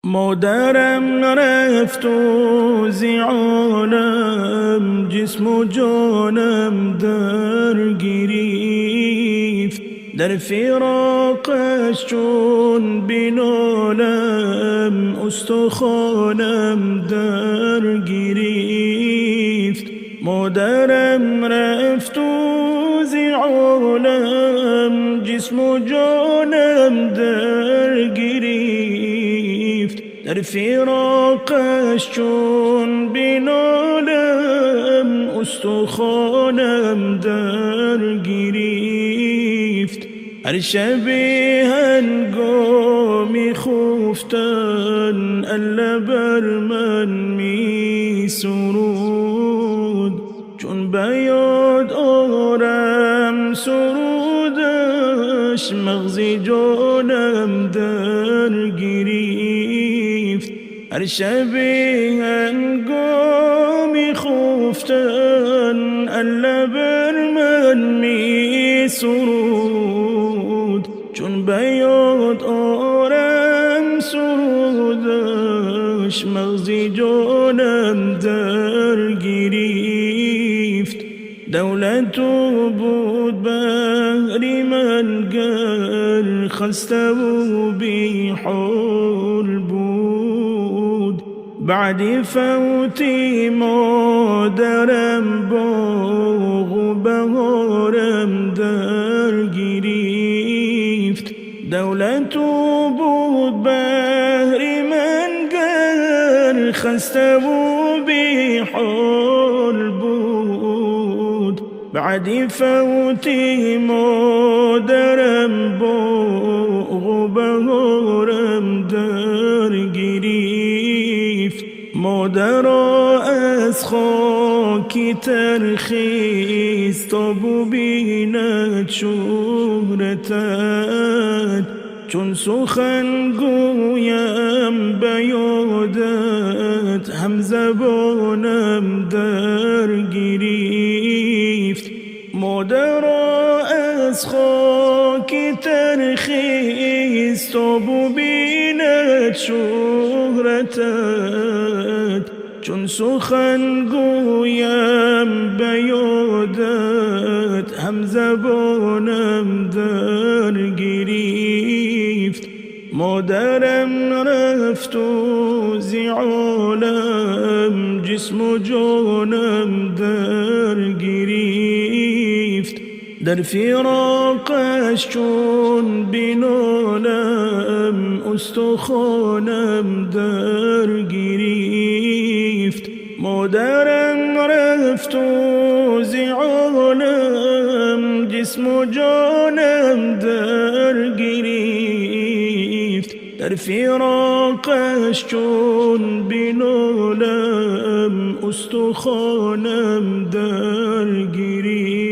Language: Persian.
مادرم رفت و زیانم جسم و جانم در گریفت، در فراقش چون بنالم استخوانم در گریفت. مادرم رفت و زیانم جسم و جانم در گریفت، در فراقش چون بنالم استخوانم در گریفت. هر شب هنگامی خفتن الله بر من می سرود، چون بیاد آرم سرودش مغزی جانم در گریفت. هر شب هنگامی خفتن الله بر من می سرود، چون بیاد آرم سرودش مغزی جانم در گریفت. دولت بود بهر من گر خسته و بی حال بود، بعد فوت مادرم باغ و بهارم در گریفت. دولت بود بهر من گر خسته و بی حال بود، بعد فوت مادرم باغ و بهارم در گریفت. مادرا از خاکی ترخیز تا ببیند شهرتت، چون سخن گویم به یادت هم زبانم در گریفت. مادرا از خاکی ترخیز تا ببیند شهرتت، چون سخن گویم به یادت هم زبانم در گریفت. مادرم رفت و زیانم جسم و جانم در گریفت، در فراقش چون بنالم استخوانم در گریفت. مادرم رفت و زیانم جسم و جانم در گریفت، در فراقش چون بنالم استخوانم در گریفت.